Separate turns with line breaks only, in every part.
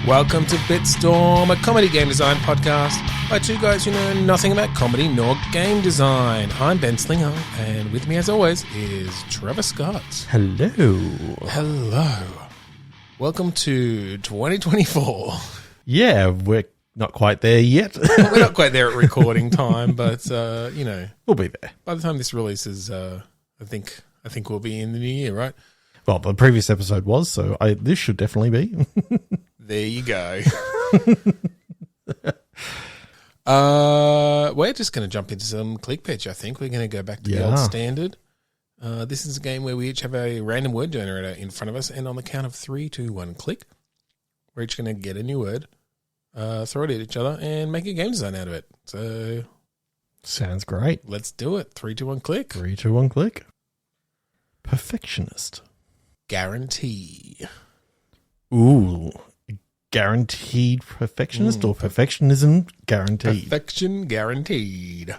Welcome to Bitstorm, a comedy game design podcast by two guys who know nothing about comedy nor game design. I'm Ben Slinger, and with me as always is Trevor Scott.
Hello.
Hello. Welcome to 2024.
Yeah, we're not quite there yet.
Well, we're not quite there at recording time, but,
We'll be there.
by the time this releases, I think we'll be in the new year, right?
Well, the previous episode was, so this should definitely be.
There you go. We're just going to jump into some click pitch, I think. We're going to go back to the old standard. This is a game where we each have a random word generator in front of us, and on the count of 3, 2, 1, click, we're each going to get a new word, throw it at each other, and make a game design out of it. So,
sounds great.
Let's do it. 3, 2, 1, click.
3, 2, 1, click. Perfectionist.
Guarantee.
Ooh. Guaranteed perfectionist or perfectionism guaranteed?
Perfection guaranteed.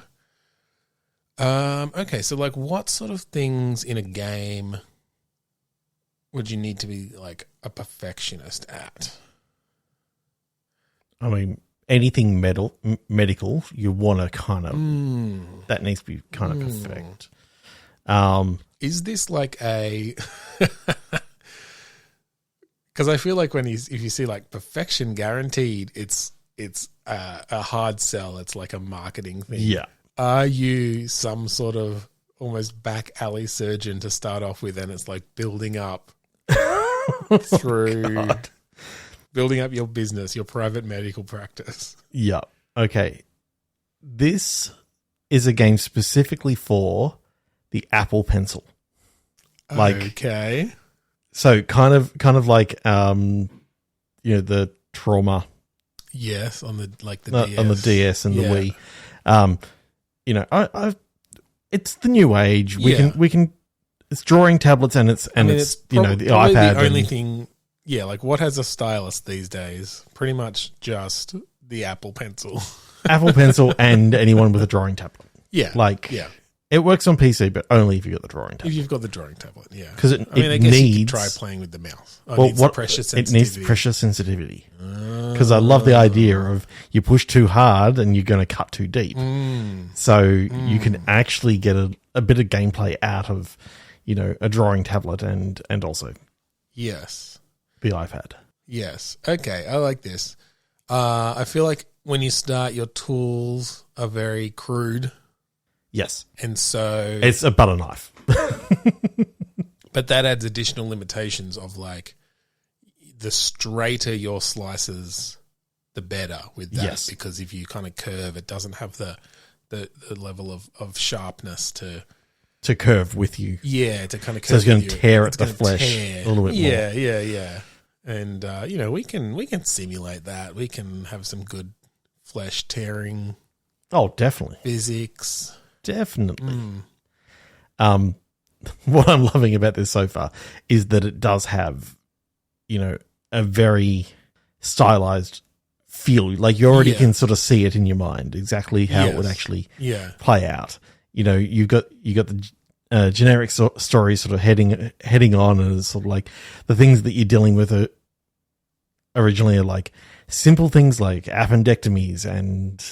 Okay, so like what sort of things in a game would you need to be like a perfectionist at?
I mean, anything medical, you want to kind of, that needs to be kind of perfect.
Is this like a... Because I feel like if you see like perfection guaranteed, it's a hard sell. It's like a marketing thing.
Yeah.
Are you some sort of almost back alley surgeon to start off with, and it's like building up through building up your business, your private medical practice?
Yeah. Okay. This is a game specifically for the Apple Pencil.
Okay.
So kind of like the trauma.
Yes, on the DS.
On the DS and the Wii. It's the new age. We can it's drawing tablets and it's the iPad.
The only thing, like what has a stylus these days? Pretty much just the Apple Pencil.
Apple Pencil and anyone with a drawing tablet.
Yeah.
It works on PC, but only if you've got the drawing tablet.
If you've got the drawing tablet, yeah.
Because
I guess
needs...
you could try playing with the mouse. It
needs pressure sensitivity. Because I love the idea of you push too hard and you're going to cut too deep. So you can actually get a bit of gameplay out of, a drawing tablet and also
yes,
the iPad.
Yes. Okay, I like this. I feel like when you start, your tools are very crude.
Yes.
And so...
It's a butter knife.
But that adds additional limitations of like the straighter your slices, the better with that.
Yes.
Because if you kind of curve, it doesn't have the level of sharpness to
curve with you.
Yeah, to kind of curve.
So it's going to tear at the flesh a little bit more.
Yeah. And, we can simulate that. We can have some good flesh tearing.
Oh, definitely.
Physics.
Definitely. What I'm loving about this so far is that it does have, a very stylized feel. Like you already can sort of see it in your mind exactly how it would actually play out. You got the generic story sort of heading on, and it's sort of like the things that you're dealing with originally are like simple things like appendectomies and.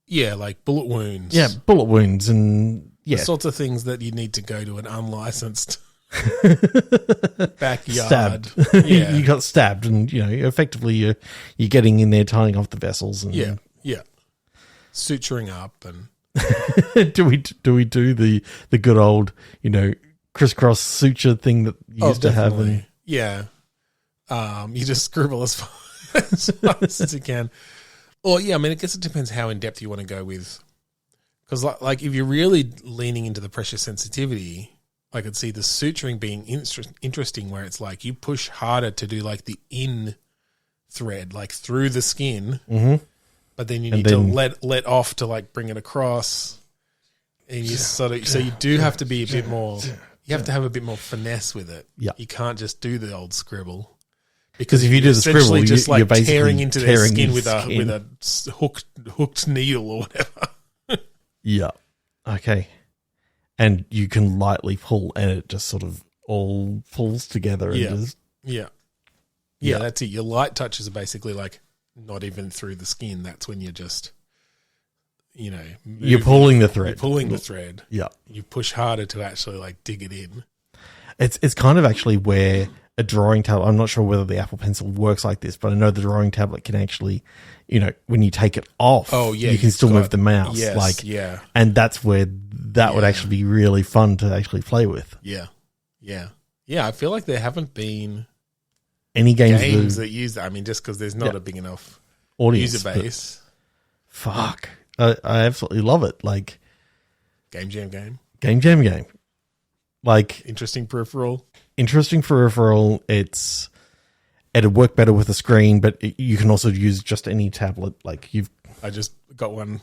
Yeah,
like bullet wounds.
Yeah, bullet wounds and
the sorts of things that you need to go to an unlicensed backyard.
Stabbed.
Yeah.
You got stabbed and, effectively you're getting in there tying off the vessels. And
Yeah. Suturing up and...
do we do the good old, crisscross suture thing that you used to have? And...
Yeah. You just scribble as fast as you can. Or, I mean, I guess it depends how in-depth you want to go with... Because, like, if you're really leaning into the pressure sensitivity, I could see the suturing being interesting where it's like you push harder to do, like, the in thread, like, through the skin, but then you need to let off to, like, bring it across. And you sort of... So you do have to be a bit more... You have to have a bit more finesse with it.
Yeah.
You can't just do the old scribble.
Because if you do the scribble,
just like
you're basically
tearing into their skin with a hooked needle or whatever.
Yeah. Okay. And you can lightly pull, and it just sort of all pulls together. And just...
Yeah. Yeah, that's it. Your light touches are basically like not even through the skin. That's when you're just,
you're pulling the thread.
You're pulling the thread.
Yeah.
You push harder to actually like dig it in.
It's kind of actually where a drawing tablet, I'm not sure whether the Apple Pencil works like this, but I know the drawing tablet can actually, when you take it off, you can still move the mouse.
Yes,
and that's where that would actually be really fun to actually play with.
Yeah. Yeah. Yeah. I feel like there haven't been
any games
that use that. I mean, just because there's not a big enough
audience,
user base.
Fuck. I absolutely love it. Like,
Game Jam game.
Like,
interesting peripheral.
It'd work better with a screen, but you can also use just any tablet. Like,
I just got one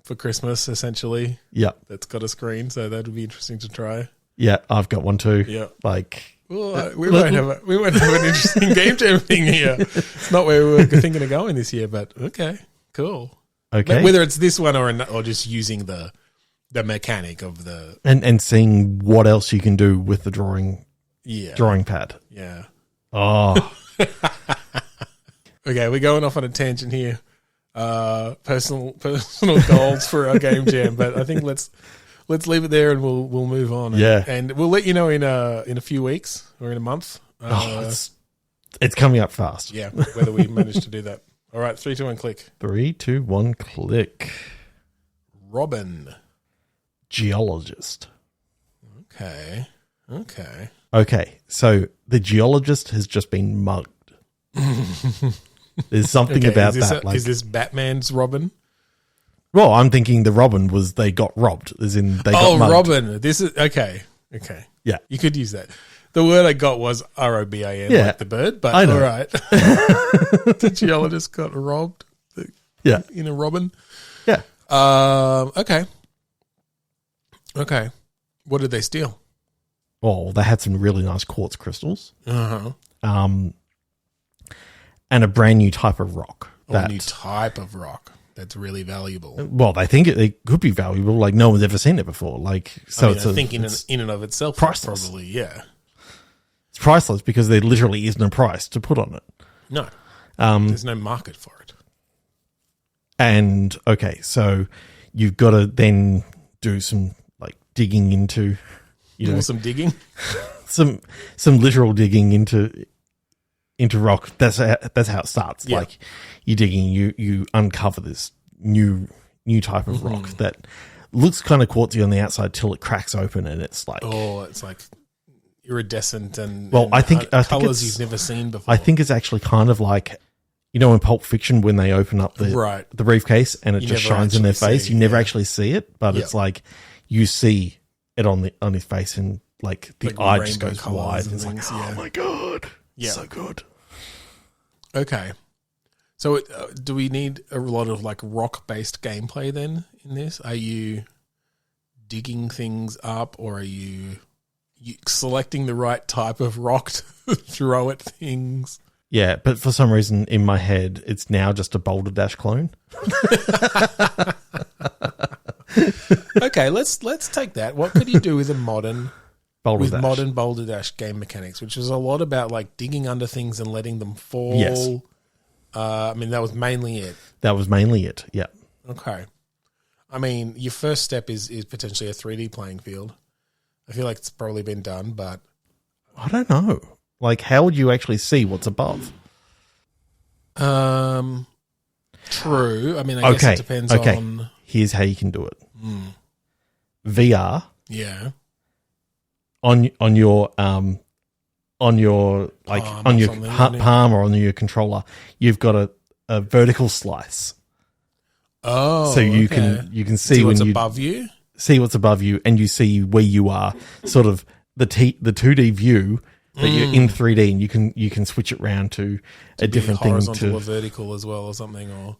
for Christmas, essentially.
Yeah.
That's got a screen, so that would be interesting to try.
Yeah, I've got one too.
Yeah.
Like,
well, we won't have an interesting Game Jam thing here. It's not where we were thinking of going this year, but okay, cool.
Okay.
Whether it's this one or just using the mechanic of the
and seeing what else you can do with the drawing pad.
Yeah.
Oh.
Okay, we're going off on a tangent here. Personal goals for our Game Jam, but I think let's leave it there and we'll move on. And we'll let you know in a few weeks or in a month.
It's coming up fast.
Yeah, whether we manage to do that. All right, 3, 2, 1, click.
3, 2, 1, click.
Robin.
Geologist.
Okay.
So the geologist has just been mugged. There's something about that.
Is this Batman's Robin?
Well, I'm thinking the Robin was they got robbed. As in they got mugged.
Robin. This is okay.
Yeah,
you could use that. The word I got was ROBIN, like the bird, but
I know.
All right. The geologist got robbed. In a Robin.
Yeah.
Okay. What did they steal?
Well, they had some really nice quartz crystals.
Uh-huh.
And a brand new type of rock.
A new type of rock that's really valuable.
Well, they think it could be valuable. Like, no one's ever seen it before. Like, so
I think in and of itself,
priceless.
Probably, yeah.
It's priceless because there literally isn't a price to put on it.
No. There's no market for it.
And, okay, so you've got to then do some, like, digging into,
some digging?
some literal digging into rock. That's how it starts.
Yeah.
Like, you're digging, you uncover this new type of rock that looks kind of quartzy on the outside till it cracks open and it's like...
Oh, it's like iridescent and
I think
colors you've never seen before.
I think it's actually kind of like, in Pulp Fiction when they open up the briefcase and it just shines in their face. You never actually see it, but it's like you see it on his face and like the eye just goes wide. And it's like, oh my God. Yeah. So good.
Okay. So do we need a lot of like rock-based gameplay then in this? Are you digging things up or are you selecting the right type of rock to throw at things?
Yeah, but for some reason in my head, it's now just a Boulder Dash clone.
Okay, let's take that. What could you do with a modern
Boulder
Dash game mechanics, which is a lot about like digging under things and letting them fall?
Yes.
I mean, that was mainly it.
Yeah.
Okay. I mean, your first step is potentially a 3D playing field. I feel like it's probably been done, but...
I don't know. Like, how would you actually see what's above?
True. I mean, I guess it depends on...
Here's how you can do it. VR.
Yeah.
On your like on your palm or on your controller, you've got a vertical slice.
Oh,
so you can see
what's
when
above you.
See what's above you, and you see where you are. Sort of the 2D view, but you're in 3D, and you can switch it around to a different thing,
horizontal or vertical as well, or something. Or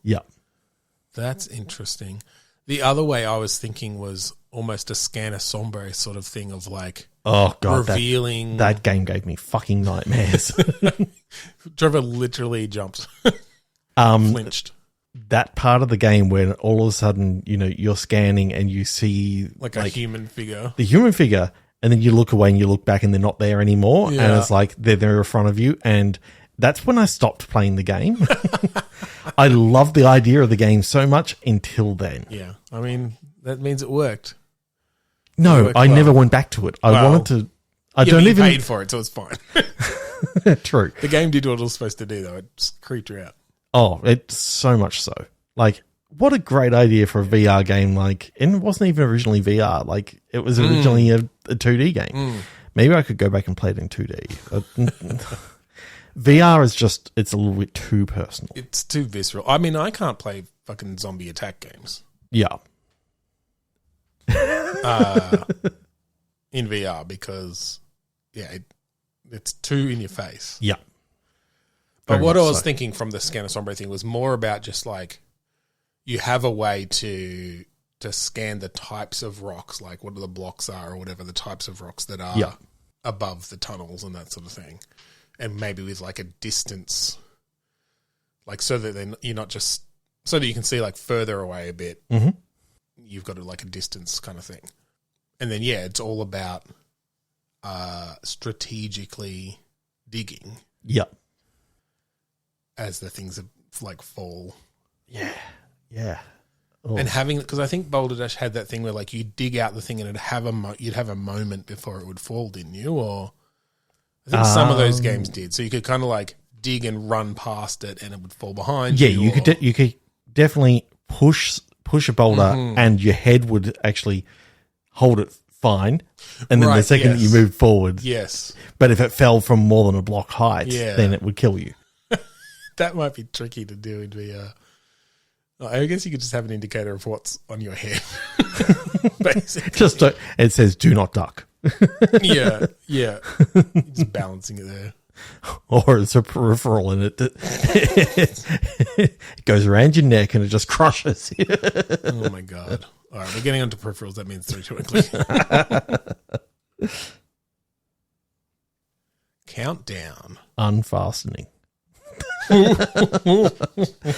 that's interesting. The other way I was thinking was almost a Scanner Sombre sort of thing of like,
oh God,
revealing.
That game gave me fucking nightmares.
Trevor literally jumped, flinched.
That part of the game when all of a sudden, you're scanning and you see
like a human figure,
the human figure, and then you look away and you look back and they're not there anymore. Yeah. And it's like they're there in front of you and that's when I stopped playing the game. I loved the idea of the game so much until then.
Yeah. I mean, that means it worked.
No, I never went back to it. I wanted to. I don't even
paid for it, so it's fine.
True.
The game did what it was supposed to do, though. It just creeped you out.
Oh, it's so much so. Like, what a great idea for a VR game. Like, and it wasn't even originally VR. Like, it was originally a 2D game. Maybe I could go back and play it in 2D. VR is just, it's a little bit too personal.
It's too visceral. I mean, I can't play fucking zombie attack games.
Yeah.
In VR because, it's too in your face.
Yeah.
But what I was thinking from the Scanner Sombre thing was more about just like, you have a way to scan the types of rocks, like what the blocks are or whatever the types of rocks that are above the tunnels and that sort of thing. And maybe with like a distance, like so that then you're not just, so that you can see like further away a bit. Mm-hmm. You've got like a distance kind of thing. And then, it's all about strategically digging.
Yep.
As the things like fall.
Yeah. Yeah. Oh.
And having, because I think Boulder Dash had that thing where like you dig out the thing and you'd have a moment before it would fall, didn't you? Or I think some of those games did. So you could kind of like dig and run past it and it would fall behind you.
Yeah, you could definitely push a boulder and your head would actually hold it fine. And then the second that you moved forward.
Yes.
But if it fell from more than a block height, then it would kill you.
That might be tricky to do in VR. I guess you could just have an indicator of what's on your head. Basically.
It says do not duck.
Yeah. Just balancing it there.
Or it's a peripheral and it goes around your neck and it just crushes you.
Oh my God. All right, we're getting onto peripherals. That means 3, 2, and click. Countdown.
Unfastening.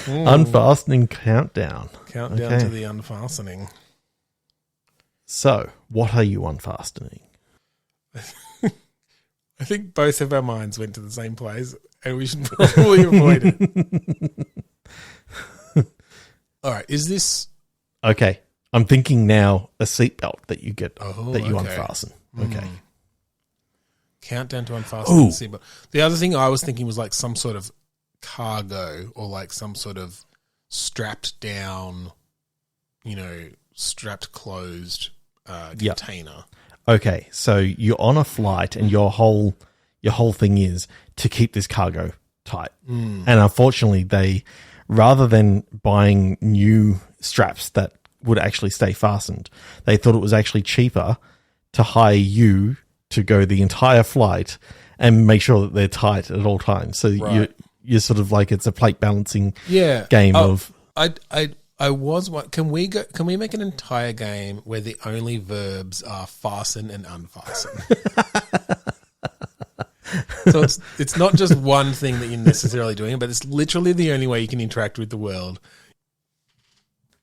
Unfastening countdown.
Countdown to the unfastening.
So, what are you unfastening?
I think both of our minds went to the same place and we should probably avoid it. All right, is this...
Okay, I'm thinking now a seatbelt that you get, that you unfasten. Okay.
Countdown to unfasten the seatbelt. The other thing I was thinking was like some sort of cargo or like some sort of strapped down, strapped closed container.
Okay, so you're on a flight and your whole thing is to keep this cargo tight. And unfortunately, they, rather than buying new straps that would actually stay fastened, they thought it was actually cheaper to hire you to go the entire flight and make sure that they're tight at all times. So you're sort of like, it's a plate balancing game of...
I was. Can we make an entire game where the only verbs are fasten and unfasten? So it's not just one thing that you're necessarily doing, but it's literally the only way you can interact with the world.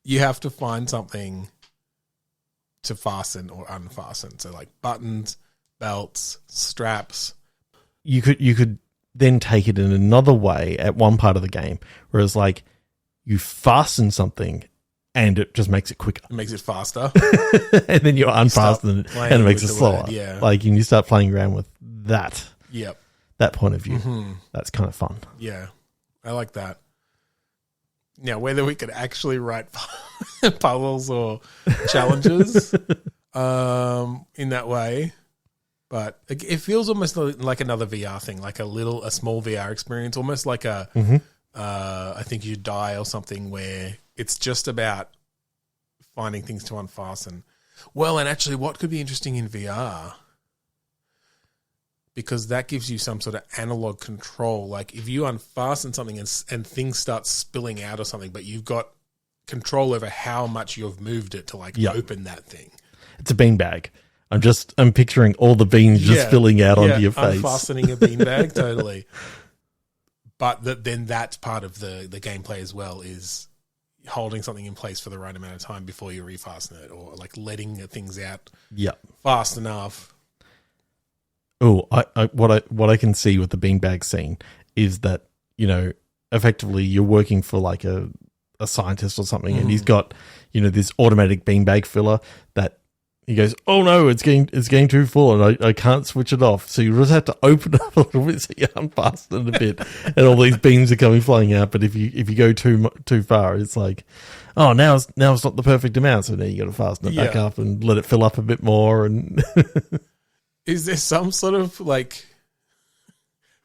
You have to find something to fasten or unfasten. So like buttons, belts, straps.
You could then take it in another way at one part of the game, whereas like you fasten something and it just makes it quicker.
It makes it faster.
And then you unfasten it and it makes it slower.
Word, yeah.
Like you start playing around with that.
Yep.
That point of view. Mm-hmm. That's kind of fun.
Yeah. I like that. Now, whether we could actually write puzzles or challenges in that way, but it feels almost like another VR thing, like a small VR experience, almost like a... I think You Die or something where it's just about finding things to unfasten. Well, and actually what could be interesting in VR, because that gives you some sort of analog control. Like if you unfasten something and things start spilling out or something, but you've got control over how much you've moved it to open that thing.
It's a beanbag. I'm picturing all the beans just spilling out onto your face.
Unfastening a beanbag, totally. But then that's part of the gameplay as well, is holding something in place for the right amount of time before you refasten it, or like letting things out fast enough.
Oh, what I can see with the beanbag scene is that, effectively you're working for like a scientist or something, and he's got, this automatic beanbag filler that he goes, oh no, it's getting too full, and I can't switch it off. So you just have to open it up a little bit so you unfasten it a bit, and all these beams are coming flying out. But if you go too far, it's like, oh, now it's not the perfect amount. So now you got to fasten it back up and let it fill up a bit more. And
is there some sort of like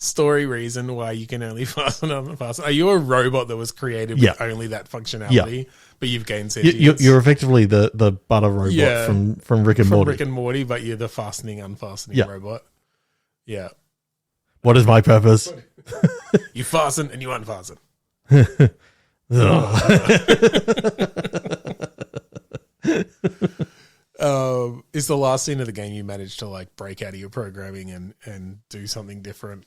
story reason why you can only fasten and unfasten? Are you a robot that was created with only that functionality, but you've gained sentience?
You're effectively the butter robot from Rick and Morty.
From Rick and Morty, but you're the fastening, unfastening robot. Yeah.
What is my purpose?
You fasten and you unfasten. Is the last scene of the game you managed to like break out of your programming and do something different?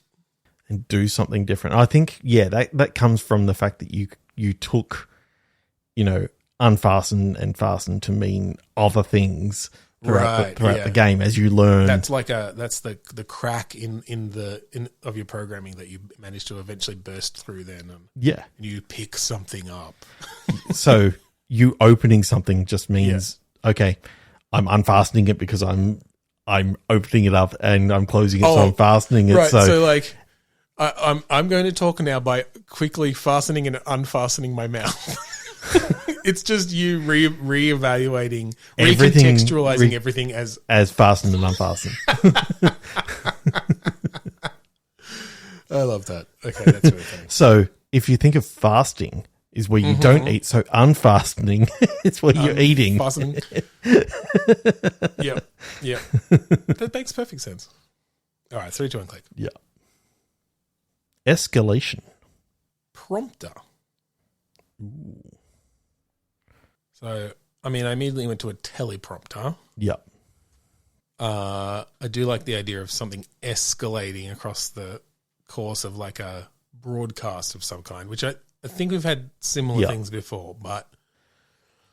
And do something different. I think, that comes from the fact that you took, unfasten and fasten to mean other things throughout the game as you learn.
That's like that's the crack in of your programming that you managed to eventually burst through then. And you pick something up.
So you opening something just means, okay, I'm unfastening it because I'm opening it up, and I'm closing it, so I'm fastening it.
Right. So like, I'm going to talk now by quickly fastening and unfastening my mouth. It's just you reevaluating, recontextualizing everything as
fastened and unfastened.
I love that. Okay, that's really funny.
So if you think of fasting is where you don't eat, so unfastening it's where you're eating.
Fastening. Yep. That makes perfect sense. All right, 3, 2, 1, click.
Yeah. Escalation.
Prompter. Ooh. So, I immediately went to a teleprompter.
Yeah.
I do like the idea of something escalating across the course of like a broadcast of some kind, which I think we've had similar things before, but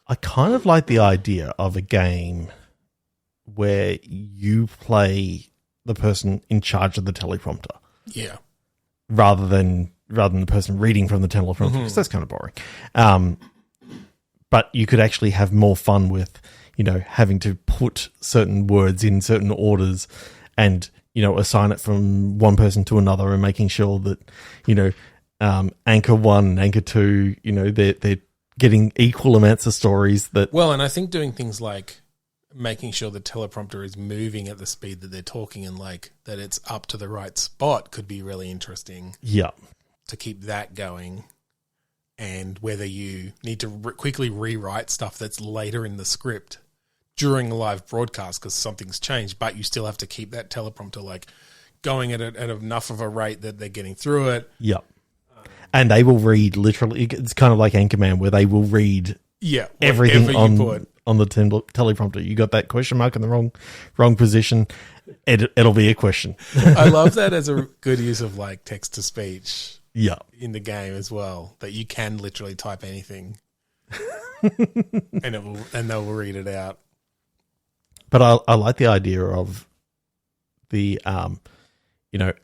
I kind of like the idea of a game where you play the person in charge of the teleprompter.
Yeah.
Rather than the person reading from the teleprompter, because that's kind of boring. But you could actually have more fun with, having to put certain words in certain orders and, assign it from one person to another, and making sure that, anchor 1, anchor 2, they're getting equal amounts of stories that.
Well, and I think doing things like making sure the teleprompter is moving at the speed that they're talking, and like that it's up to the right spot could be really interesting.
Yeah.
To keep that going, and whether you need to quickly rewrite stuff that's later in the script during a live broadcast because something's changed, but you still have to keep that teleprompter like going at enough of a rate that they're getting through it.
Yeah. And they will read literally, it's kind of like Anchorman where they will read everything on the teleprompter. You got that question mark in the wrong position, it'll be a question.
I love that as a good use of like text to speech.
Yeah,
in the game as well, that you can literally type anything, and they will read it out.
But I like the idea of the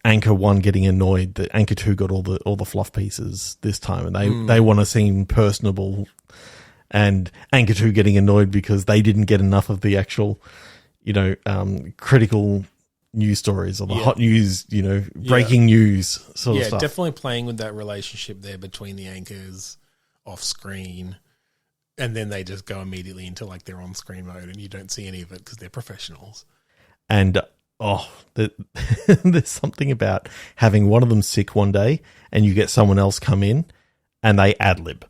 anchor 1 getting annoyed that anchor 2 got all the fluff pieces this time, and they want to seem personable, and anchor 2 getting annoyed because they didn't get enough of the actual critical news stories or the hot news, breaking news sort of stuff.
Yeah, definitely playing with that relationship there between the anchors off screen, and then they just go immediately into like their on screen mode, and you don't see any of it because they're professionals.
And there's something about having one of them sick one day, and you get someone else come in, and they ad lib.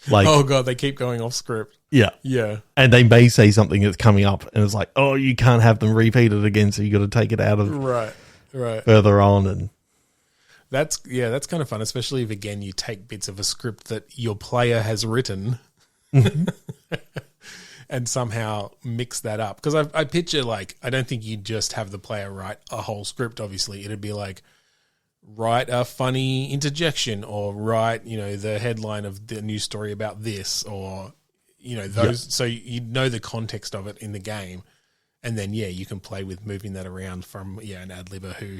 Like,
oh god, they keep going off script.
Yeah. And they may say something that's coming up, and it's like, oh, you can't have them repeat it again, so you got to take it out of
right
further on. And
that's kind of fun, especially if again you take bits of a script that your player has written and somehow mix that up. Because I picture like, I don't think you'd just have the player write a whole script. Obviously, it'd be like, write a funny interjection, or write, the headline of the news story about this, or, those. So you know the context of it in the game. And then, you can play with moving that around from, an ad-libber who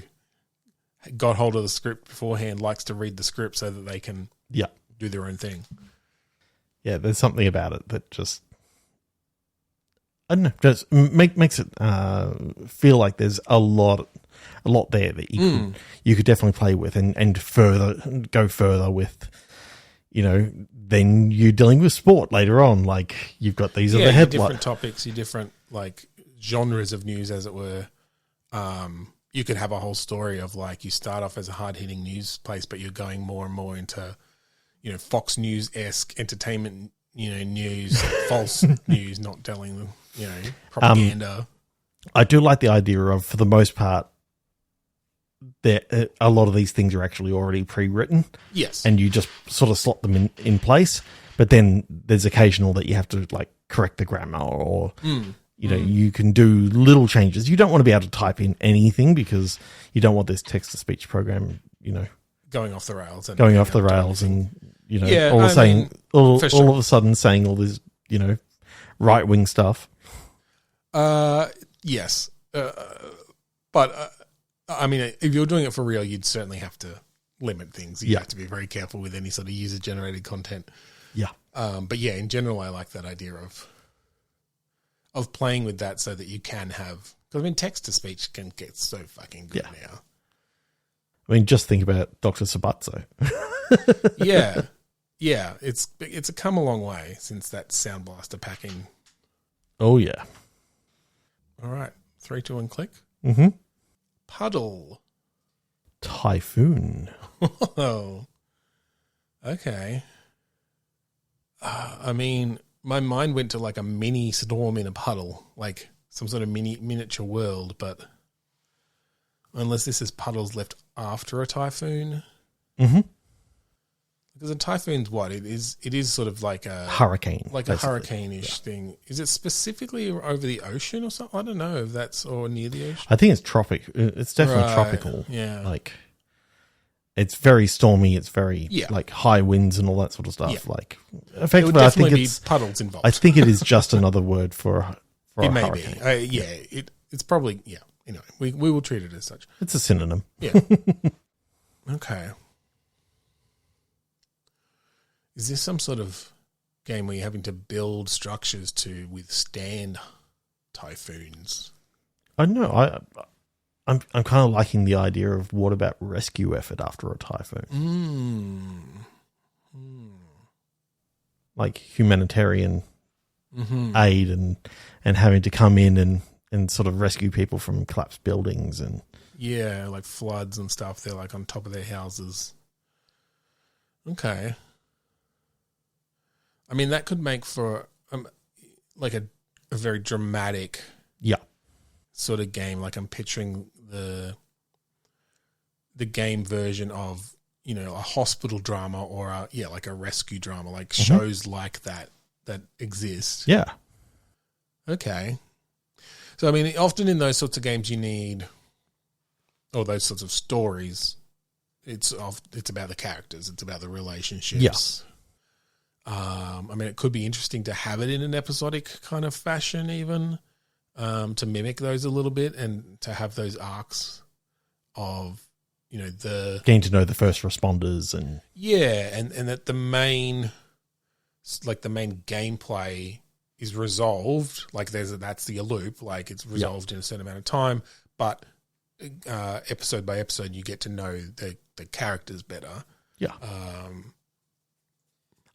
got hold of the script beforehand likes to read the script so that they can do their own thing.
Yeah, there's something about it that just, I don't know, just makes it feel like there's a lot there that you could definitely play with and go further with. Then you're dealing with sport later on. Like you've got these other headlines,
different topics, your different like genres of news, as it were. You could have a whole story of like you start off as a hard hitting news place, but you're going more and more into, Fox News-esque entertainment, news, false news, not telling them, propaganda.
I do like the idea of, for the most part, a lot of these things are actually already pre-written.
Yes.
And you just sort of slot them in place. But then there's occasional that you have to like correct the grammar or, you can do little changes. You don't want to be able to type in anything because you don't want this text-to-speech program,
going off the rails.
And all of a sudden saying all this, right-wing stuff.
Yes. But if you're doing it for real, you'd certainly have to limit things. You have to be very careful with any sort of user-generated content.
Yeah.
But yeah, in general, I like that idea of playing with that so that you can have... Because, text-to-speech can get so fucking good now.
Just think about Dr. Sabatso.
Yeah. Yeah, it's come a long way since that Sound Blaster packing.
Oh, yeah.
All right. 3, 2, and click.
Mm-hmm.
Puddle.
Typhoon.
Oh. Okay. My mind went to like a mini storm in a puddle, like some sort of miniature world, but unless this is puddles left after a typhoon.
Mm-hmm.
Because a typhoon's what? It is sort of like a
hurricane.
Like basically. A hurricane-ish thing. Is it specifically over the ocean or something? I don't know if that's or near the ocean.
I think it's tropic. It's definitely tropical.
Yeah.
Like it's very stormy, it's very like high winds and all that sort of stuff. Yeah. Like effectively I think it's
puddles involved.
I think it is just another word for
it
a
may
hurricane.
Be. It's probably anyway, we will treat it as such.
It's a synonym.
Yeah. Okay. Is this some sort of game where you're having to build structures to withstand typhoons?
I don't know. I'm kind of liking the idea of what about rescue effort after a typhoon? Like humanitarian aid and having to come in and sort of rescue people from collapsed buildings and
like floods and stuff. They're like on top of their houses. Okay. That could make for like a very dramatic sort of game. Like I'm picturing the game version of, a hospital drama or like a rescue drama, like shows like that exist.
Yeah.
Okay. So, often in those sorts of games you need, or those sorts of stories, it's about the characters. It's about the relationships.
Yeah.
It could be interesting to have it in an episodic kind of fashion even, to mimic those a little bit and to have those arcs of, the...
Getting to know the first responders and...
Yeah, and that the main gameplay is resolved, like that's the loop, like it's resolved in a certain amount of time, but episode by episode you get to know the characters better.
Yeah.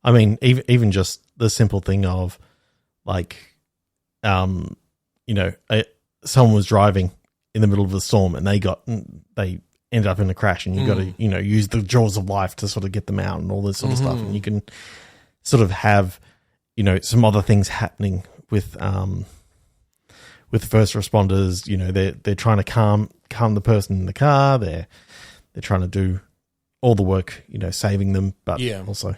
Even just the simple thing of, like, someone was driving in the middle of a storm and they ended up in a crash, and you got to, use the jaws of life to sort of get them out and all this sort of stuff. And you can sort of have, some other things happening with the first responders. They're trying to calm the person in the car. They're trying to do all the work, saving them, but also.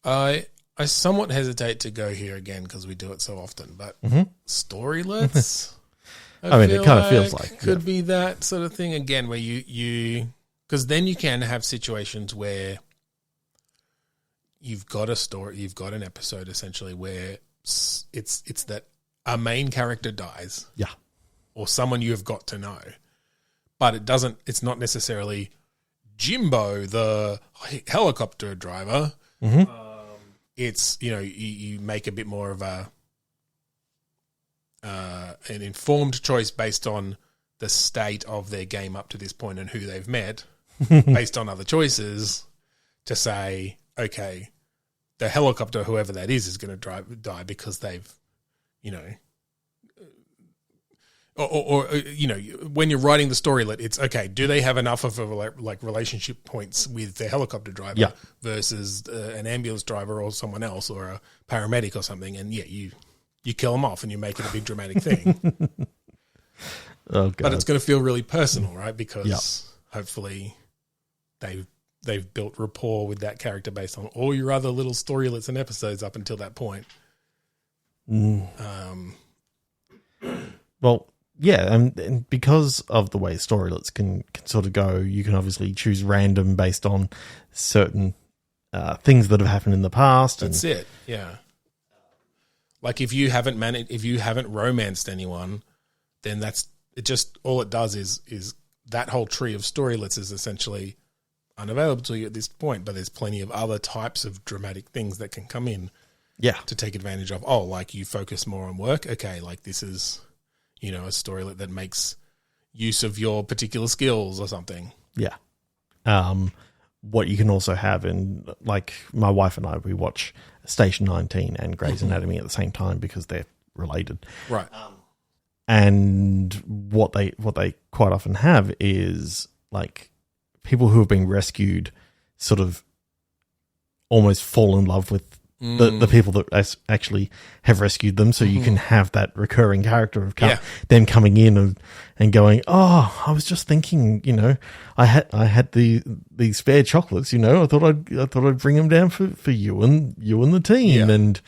I somewhat hesitate to go here again because we do it so often, but storylets,
it kind of feels like
could be that sort of thing again, where you because then you can have situations where you've got a story, you've got an episode essentially where it's that a main character dies,
or
someone you have got to know, but it's not necessarily Jimbo, the helicopter driver.
Mm-hmm.
It's, you make a bit more of an informed choice based on the state of their game up to this point and who they've met, based on other choices, to say, okay, the helicopter, whoever that is going to die because they've, or when you're writing the storylet, it's okay. Do they have enough of relationship points with the helicopter driver versus an ambulance driver or someone else or a paramedic or something? And you kill them off and you make it a big dramatic thing.
Oh, God.
But it's going to feel really personal, right? Because hopefully they've built rapport with that character based on all your other little storylets and episodes up until that point.
Well, yeah, and because of the way storylets can sort of go, you can obviously choose random based on certain things that have happened in the past.
That's it, yeah. Like if you haven't romanced anyone, then that's it. Just all it does is that whole tree of storylets is essentially unavailable to you at this point. But there's plenty of other types of dramatic things that can come in, to take advantage of. Oh, like you focus more on work. Okay, like this is, a storylet that makes use of your particular skills or something.
Yeah. What you can also have in, like my wife and I, we watch Station 19 and Grey's Anatomy at the same time because they're related.
Right.
And what they quite often have is like people who have been rescued sort of almost fall in love with the people that actually have rescued them. So you can have that recurring character of them coming in and going, oh, I was just thinking, I had the spare chocolates, I thought I'd bring them down for you and the team, and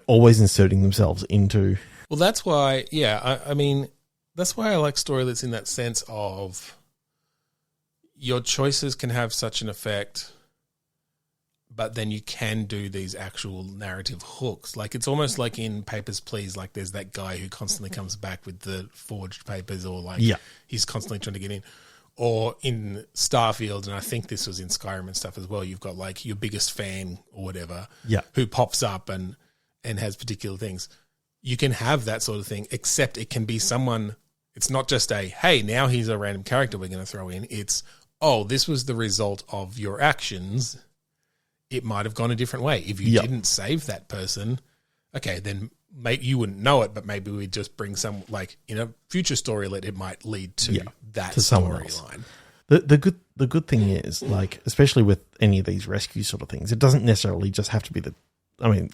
always inserting themselves into.
Well, that's why, I mean, that's why I like storylets in that sense of your choices can have such an effect, but then you can do these actual narrative hooks. Like it's almost like in Papers, Please, like there's that guy who constantly comes back with the forged papers, or like he's constantly trying to get in. Or in Starfield, and I think this was in Skyrim and stuff as well, you've got like your biggest fan or whatever who pops up and has particular things. You can have that sort of thing, except it can be someone, it's not just a, hey, now he's a random character we're going to throw in. It's, oh, this was the result of your actions. It might have gone a different way. If you didn't save that person, okay, then maybe you wouldn't know it, but maybe we'd just bring some, like in a future storylet, it might lead to that storyline.
The good thing is, like, especially with any of these rescue sort of things, it doesn't necessarily just have to be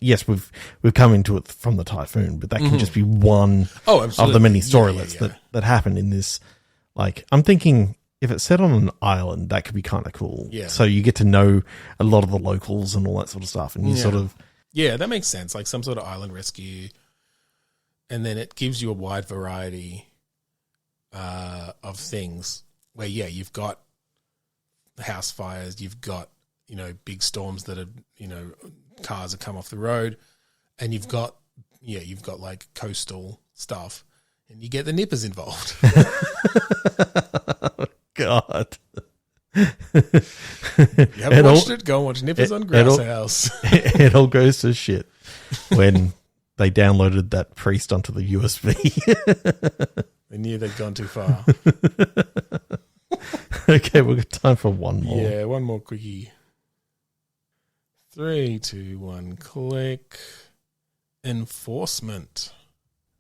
yes, we've come into it from the Typhoon, but that can just be one of the many storylets that happen in this. Like, I'm thinking, if it's set on an island, that could be kind of cool. Yeah. So you get to know a lot of the locals and all that sort of stuff. And you sort of...
Yeah, that makes sense. Like some sort of island rescue. And then it gives you a wide variety of things where, you've got house fires, you've got, big storms that are, cars have come off the road, and you've got like coastal stuff, and you get the nippers involved.
God.
You haven't watched it? Go and watch Nippers on Grouse House.
It all goes to shit when they downloaded that priest onto the USB.
They knew they'd gone too far.
Okay, we've got time for one more.
Yeah, one more quickie. 3, 2, 1, click. Enforcement.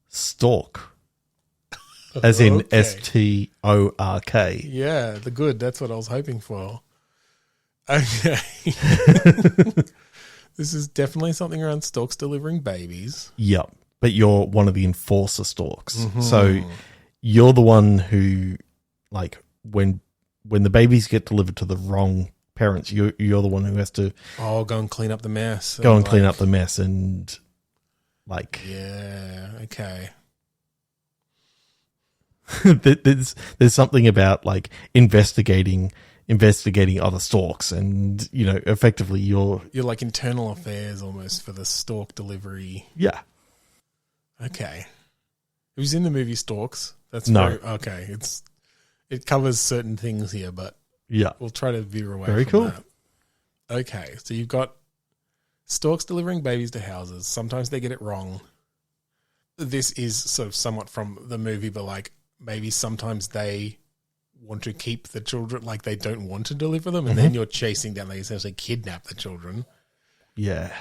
Stalk. As in STORK.
Yeah, the good. That's what I was hoping for. Okay. This is definitely something around storks delivering babies.
Yep. But you're one of the enforcer storks. Mm-hmm. So you're the one who, like, when the babies get delivered to the wrong parents, you're the one who has to...
Oh, go and clean up the mess.
Clean up the mess and, like...
Yeah, okay.
There's something about like investigating other stalks, and effectively you're
like internal affairs almost for the stalk delivery.
Yeah.
Okay. Who's in the movie Stalks? That's
no.
okay. it covers certain things here, but
Yeah.
we'll try to veer away
Very
from
cool.
that. Okay, so you've got storks delivering babies to houses. Sometimes they get it wrong. This is sort of somewhat from the movie, but like maybe sometimes they want to keep the children, like they don't want to deliver them, and then you're chasing down, they essentially kidnap the children.
Yeah.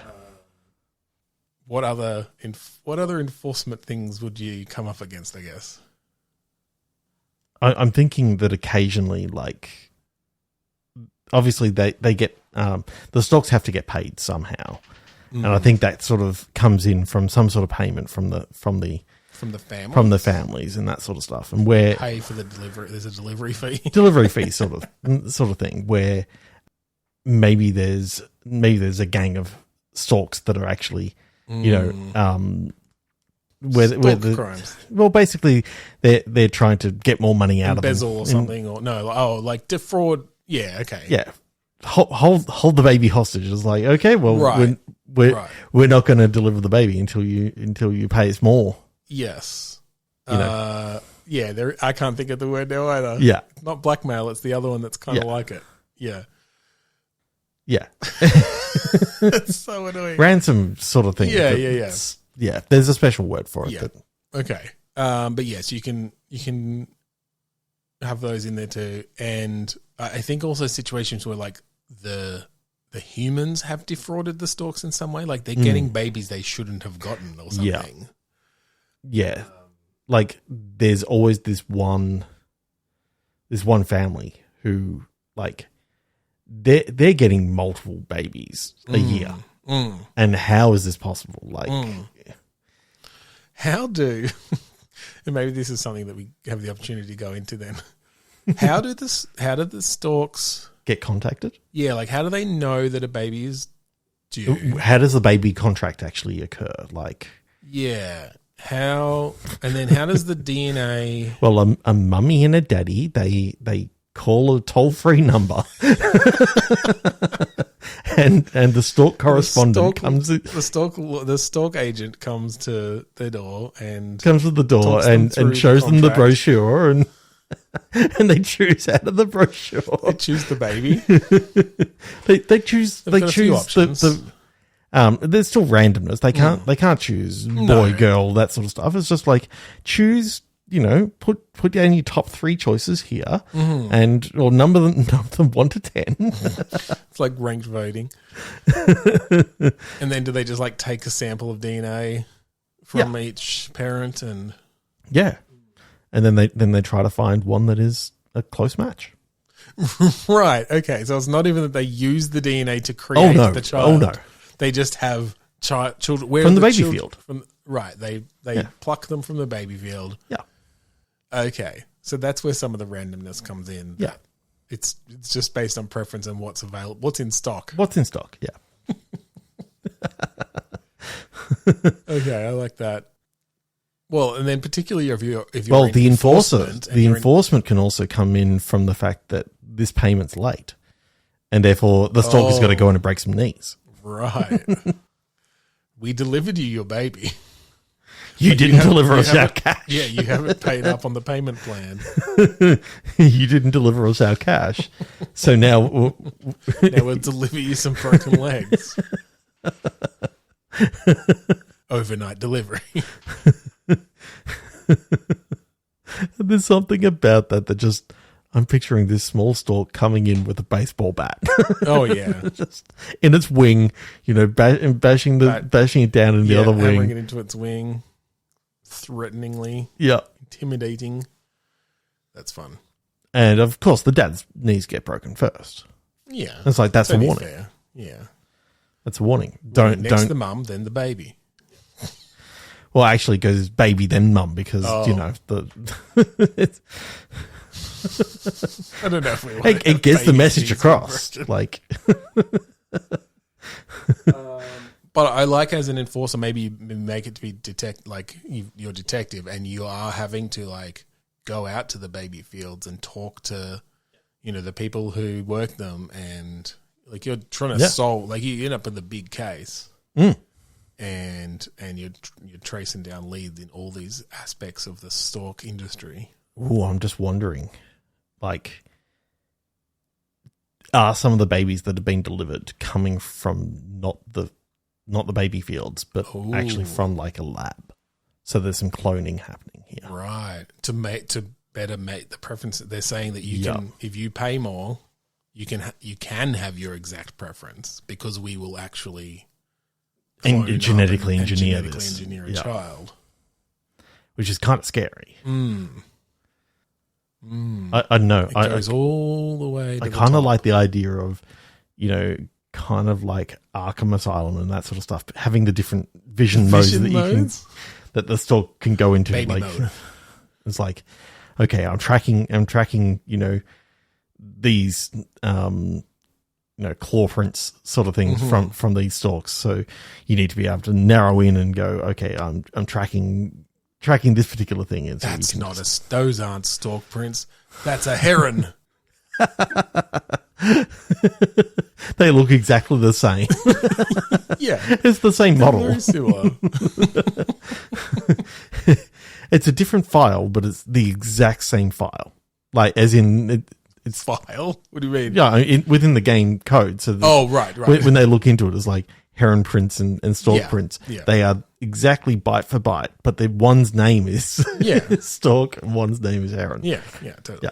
What other enforcement things would you come up against, I guess?
I'm thinking that occasionally, like, obviously they get, the storks have to get paid somehow. And I think that sort of comes in from some sort of payment from the families and that sort of stuff. And where
pay for the delivery, there's a delivery fee.
Delivery fee sort of thing, where maybe there's a gang of storks that are actually, where the
crimes.
Well, basically they're trying to get more money out
Embezzle
of them.
or something, or no, like defraud. Yeah, okay.
Yeah. Hold the baby hostage. It's like, okay, well,
Right.
we're not going to deliver the baby until you pay us more.
Yes.
You know.
I can't think of the word now either.
Yeah.
Not blackmail, it's the other one that's kind of like it. Yeah.
Yeah.
That's so annoying.
Ransom sort of thing.
Yeah.
Yeah. There's a special word for it.
Yeah. Okay. But yes, you can have those in there too. And I think also situations where like the humans have defrauded the storks in some way, like they're getting babies they shouldn't have gotten or something.
Yeah. Like there's always this one family who like they're getting multiple babies a year. And how is this possible? Like
how do and maybe this is something that we have the opportunity to go into then. How did the storks
get contacted?
Yeah, like how do they know that a baby is due?
How does the baby contract actually occur? Like,
yeah, how and then how does the DNA?
Well, a mummy and a daddy they call a toll-free number, and the stork correspondent comes.
The stork agent comes to their door and
comes to the door and shows them the brochure and. And they choose out of the brochure.
They choose the baby.
they choose the there's still randomness. They can't choose boy, girl, that sort of stuff. It's just like choose, put down your top 3 choices here or number them 1 to 10.
It's like ranked voting. And then do they just like take a sample of DNA from each parent and
yeah. And then they try to find one that is a close match.
Right. Okay. So it's not even that they use the DNA to create the child.
Oh no.
They just have children
from the baby field.
Right. They pluck them from the baby field.
Yeah.
Okay. So that's where some of the randomness comes in.
Yeah.
It's just based on preference and what's available, what's in stock.
Yeah.
Okay, I like that. Well, and then particularly if you're
the enforcement can also come in from the fact that this payment's late, and therefore the stalker's got to go in and break some knees.
Right. We delivered you your baby.
You didn't deliver us our cash.
Yeah, you haven't paid up on the payment plan.
You didn't deliver us our cash, so now
we'll deliver you some broken legs. Overnight delivery.
There's something about that just I'm picturing this small stork coming in with a baseball bat.
Oh yeah,
just in its wing, bashing it down in the other wing,
hammering it into its wing, threateningly, intimidating. That's fun.
And of course, the dad's knees get broken first.
Yeah,
it's like that's a warning.
Fair. Yeah,
that's a warning.
Don't the mum, then the baby.
Well, actually, it goes baby then mum because it's,
I don't know if we want
it gets the message across. Like,
but I like as an enforcer, maybe you make it to be you're a detective and you are having to like go out to the baby fields and talk to the people who work them, and like you're trying to solve, like you end up with a big case. And you're tracing down leads in all these aspects of the stork industry.
Oh, I'm just wondering like, are some of the babies that have been delivered coming from not the baby fields, but actually from like a lab? So there's some cloning happening here,
right? To better mate the preference. They're saying that you can, if you pay more, you can have your exact preference because we will actually
genetically engineer
a child,
which is kind of scary. I know.
It goes all the way to
I kind of like the idea of, kind of like Arkham Asylum and that sort of stuff, but having the different vision modes that the stork can go into.
Baby
like
mode.
It's like, okay, I'm tracking, these claw prints sort of things from these storks. So you need to be able to narrow in and go, okay, I'm tracking this particular thing. And so
that's not those aren't stork prints. That's a heron.
They look exactly the same.
Yeah.
It's the same model.
Very similar.
It's a different file, but it's the exact same file. Like, as in, it's
file? What do you mean?
Yeah, within the game code. So
right.
When they look into it, it's like heron prints and stork prints.
Yeah.
They are exactly byte for byte, but one's name is stork and one's name is heron.
Yeah, totally.
Yeah.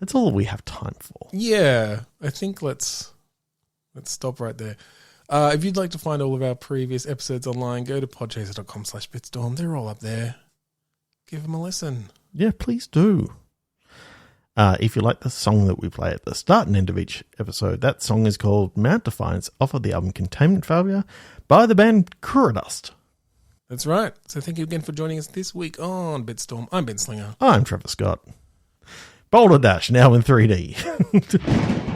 That's all we have time for.
Yeah, I think let's stop right there. If you'd like to find all of our previous episodes online, go to podchaser.com/bitstorm. They're all up there. Give them a listen.
Yeah, please do. If you like the song that we play at the start and end of each episode, that song is called Mount Defiance off of the album Containment Failure by the band Kuradust.
That's right. So thank you again for joining us this week on Bitstorm. I'm Ben Slinger.
I'm Trevor Scott. Boulder Dash, now in 3D.